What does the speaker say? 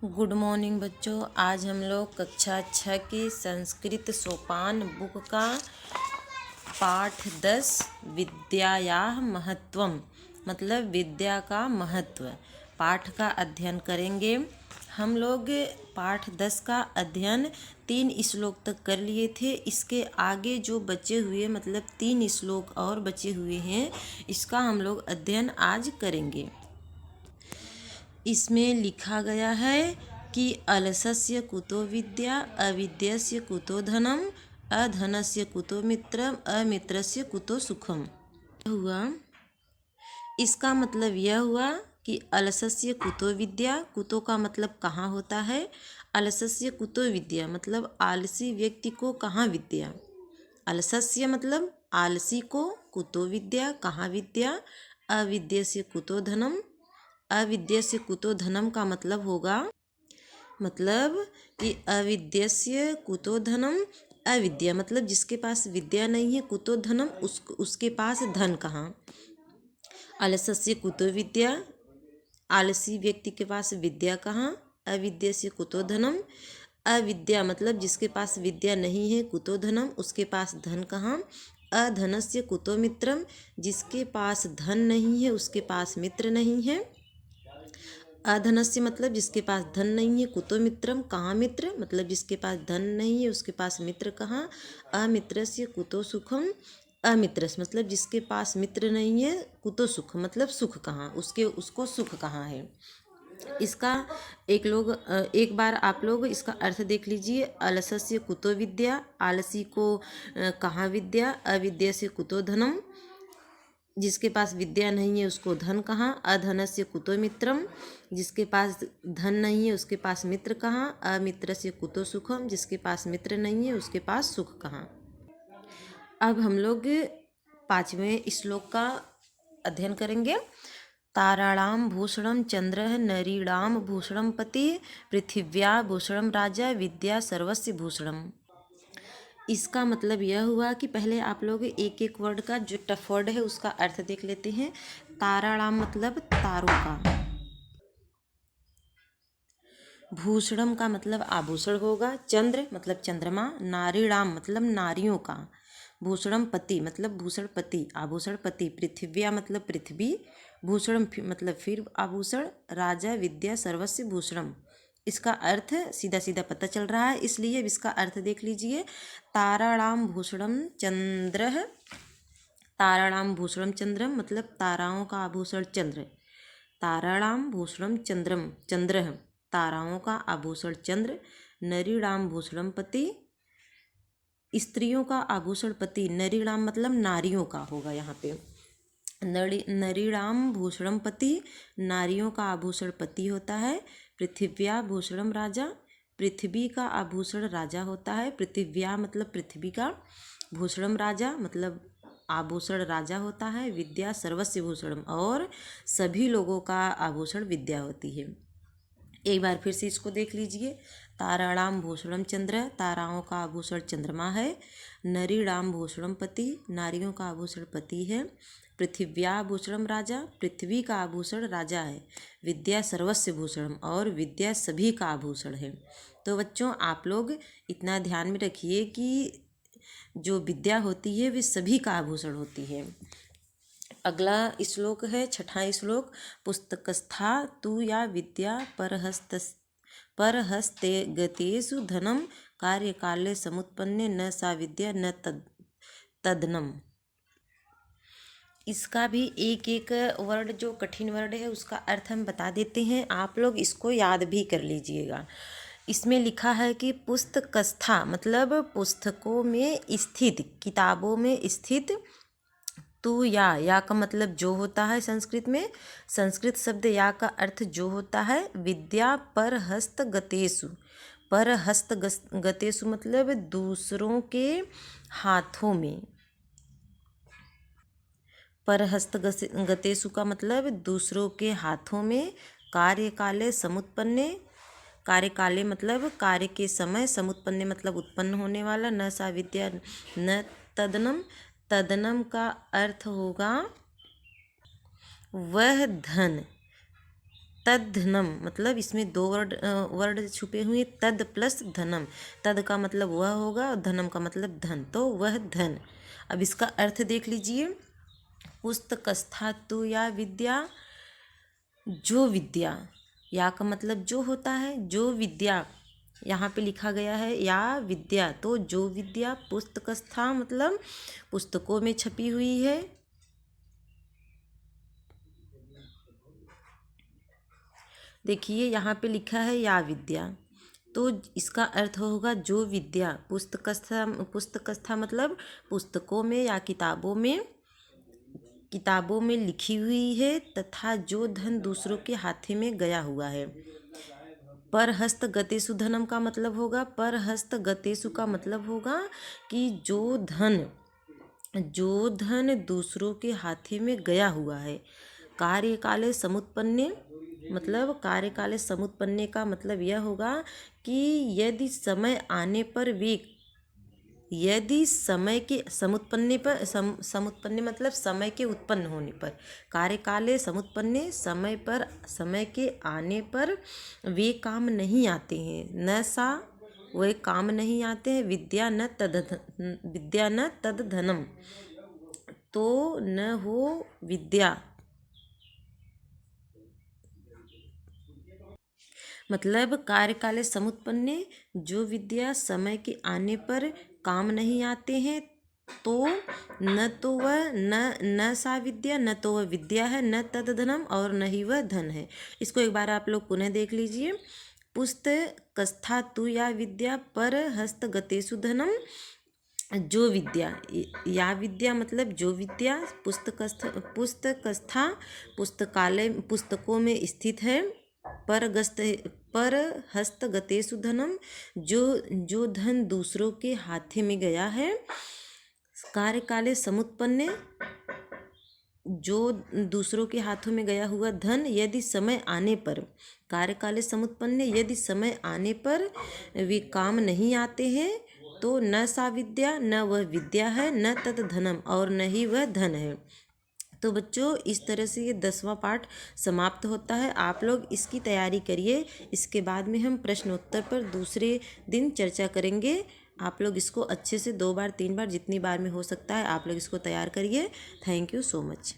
Good morning बच्चों। आज हम लोग कक्षा 6 की संस्कृत सोपान बुक का पाठ 10 विद्यायाः महत्वम मतलब विद्या का महत्व पाठ का अध्ययन करेंगे। हम लोग पाठ 10 का अध्ययन 3 श्लोक तक कर लिए थे। इसके आगे जो बचे हुए मतलब 3 श्लोक और बचे हुए हैं, इसका हम लोग अध्ययन आज करेंगे। इसमें लिखा गया है कि अलसस्य कुतो विद्या, अविद्यस्य कुतो धनम, अधनस्य कुतो मित्रम, अमित्रस्य कुतो सुखम। हुआ इसका मतलब यह हुआ कि अलसस्य कुतो विद्या, कुतो का मतलब कहाँ होता है, अलसस्य कुतो विद्या मतलब आलसी व्यक्ति को कहाँ विद्या, अलसस्य मतलब आलसी को, कुतो विद्या कहाँ विद्या, अविद्यस्य कुतो धनम, अविद्यस्य कुतो धनम का मतलब होगा मतलब कि अविद्यस्य कुतो धनम, अविद्या मतलब जिसके पास विद्या नहीं है, कुतो धनम उसके पास धन कहाँ, अलसस्य कुतो विद्या आलसी व्यक्ति के पास विद्या कहाँ, अविद्यस्य कुतो धनम अविद्या मतलब जिसके पास विद्या नहीं है, कुतो धनम उसके पास धन कहाँ, अधनस्य कुतो मित्रम जिसके पास धन नहीं है उसके पास मित्र नहीं है, अधनस्य मतलब जिसके पास धन नहीं है, कुतो मित्रम कहाँ मित्र मतलब जिसके पास धन नहीं है उसके पास मित्र कहाँ, अमित्रस्य कुतो सुखम अमित्रस मतलब जिसके पास मित्र नहीं है, कुतो सुख मतलब सुख कहाँ उसको सुख कहाँ है। इसका एक बार आप लोग इसका अर्थ देख लीजिए। अलसस्य कुतो विद्या आलसी को कहाँ विद्या, अविद्या से कुतो धनम जिसके पास विद्या नहीं है उसको धन कहाँ, अधनस्य कुतो मित्रम जिसके पास धन नहीं है उसके पास मित्र कहाँ, अमित्रस्य कुतो सुखम जिसके पास मित्र नहीं है उसके पास सुख कहाँ। अब हम लोग 5वें श्लोक का अध्ययन करेंगे। ताराणाम भूषणम चंद्रः, नरीणाम भूषणम पति, पृथिव्या भूषणम राजा, विद्या सर्वस्य भूषणम। इसका मतलब यह हुआ कि पहले आप लोग एक एक वर्ड का जो टफ वर्ड है उसका अर्थ देख लेते हैं। ताराणाम मतलब तारों का, भूषणम का मतलब आभूषण होगा, चंद्र मतलब चंद्रमा, नारीणाम मतलब नारियों का, भूषणम पति मतलब भूषण पति आभूषण पति, पृथिव्या मतलब पृथ्वी, भूषणम मतलब फिर आभूषण, राजा विद्या सर्वस्य भूषणम। इसका अर्थ सीधा सीधा पता चल रहा है, इसलिए इसका अर्थ देख लीजिए। ताराणाम भूषणम चंद्रः, ताराणाम भूषणम चंद्रम मतलब ताराओं का आभूषण चंद्र, ताराणाम भूषणम चंद्रम चंद्रः ताराओं का आभूषण चंद्र, नरीणाम भूषणम पति स्त्रियों का आभूषण पति, नरीणाम मतलब नारियों का होगा यहाँ पे, नरीणाम भूषणम पति नारियों का आभूषण पति होता है, पृथिव्या भूषणम राजा पृथ्वी का आभूषण राजा होता है, पृथिव्या मतलब पृथ्वी का, भूषणम राजा मतलब आभूषण राजा होता है, विद्या सर्वस्य भूषणम और सभी लोगों का आभूषण विद्या होती है। एक बार फिर से इसको देख लीजिए। ताराणाम भूषणम चंद्र ताराओं का आभूषण चंद्रमा है, नरीणाम भूषणम पति नारियों का आभूषण पति है, पृथिव्या भूषणम राजा पृथ्वी का आभूषण राजा है, विद्या सर्वस्य भूषणम और विद्या सभी का आभूषण है। तो बच्चों आप लोग इतना ध्यान में रखिए कि जो विद्या होती है वे सभी का आभूषण होती है। अगला श्लोक है 6वां श्लोक। पुस्तकस्था तु या विद्या परहस्ते गतेषु धनम, कार्यकाले समुत्पन्ने न सा विद्या न तदनम। इसका भी एक एक वर्ड जो कठिन वर्ड है उसका अर्थ हम बता देते हैं, आप लोग इसको याद भी कर लीजिएगा। इसमें लिखा है कि पुस्तकस्था मतलब पुस्तकों में स्थित, किताबों में स्थित, तू या का मतलब जो होता है संस्कृत में, संस्कृत शब्द या का अर्थ जो होता है, विद्या पर हस्त गतेषु, पर हस्त गतेषु मतलब दूसरों के हाथों में, पर हस्त गतेषु का मतलब दूसरों के हाथों में, कार्यकाले समुत्पन्ने कार्यकाले मतलब कार्य के समय, समुत्पन्ने मतलब उत्पन्न होने वाला, न सा विद्या न तदनम, तदनम का अर्थ होगा वह धन, तद धनम मतलब इसमें दो वर्ड छुपे हुए, तद प्लस धनम। तद का मतलब वह होगा और धनम का मतलब धन, तो वह धन। अब इसका अर्थ देख लीजिए। पुस्तकस्था तु या विद्या, जो विद्या, या का मतलब जो होता है, जो विद्या यहाँ पे लिखा गया है या विद्या, तो जो विद्या पुस्तकस्था मतलब पुस्तकों में छपी हुई है। देखिए यहाँ पे लिखा है या विद्या, तो इसका अर्थ होगा जो विद्या पुस्तकस्था मतलब पुस्तकों में या किताबों में लिखी हुई है, तथा जो धन दूसरों के हाथे में गया हुआ है। पर हस्त गतेषु धनम का मतलब होगा, पर हस्त गतेषु का मतलब होगा कि जो धन दूसरों के हाथे में गया हुआ है। कार्यकाले समुत्पन्ने मतलब कार्यकाले समुत्पन्ने का मतलब यह होगा कि यदि समय आने पर यदि समय के समुत्पन्ने मतलब समय के उत्पन्न होने पर, कार्यकाले समुत्पन्ने समय के आने पर वे काम नहीं आते हैं, न सा वे काम नहीं आते हैं, विद्या न तद धनम, तो न हो विद्या मतलब कार्यकाले समुत्पन्ने जो विद्या समय के आने पर काम नहीं आते हैं, तो न तो वह न सा विद्या, न तो वह विद्या है, न तद धनम और न ही वह धन है। इसको एक बार आप लोग पुनः देख लीजिए। पुस्तकस्था तु या विद्या, पर हस्तगतेषु धनम, जो विद्या, या विद्या मतलब जो विद्या पुस्तकस्था पुस्तकालय पुस्तकों में स्थित है, पर हस्तगतेषु धनम जो धन दूसरों के हाथे में गया है। कार्यकाले समुत्पन्ने जो दूसरों के हाथों में गया हुआ धन, यदि समय आने पर, कार्यकाले समुत्पन्ने यदि समय आने पर वे काम नहीं आते हैं, तो न सा विद्या, न वह विद्या है, न तद धनम और न ही वह धन है। तो बच्चों इस तरह से ये 10वां पाठ समाप्त होता है। आप लोग इसकी तैयारी करिए। इसके बाद में हम प्रश्नोत्तर पर दूसरे दिन चर्चा करेंगे। आप लोग इसको अच्छे से 2 बार 3 बार जितनी बार में हो सकता है आप लोग इसको तैयार करिए। Thank you so much.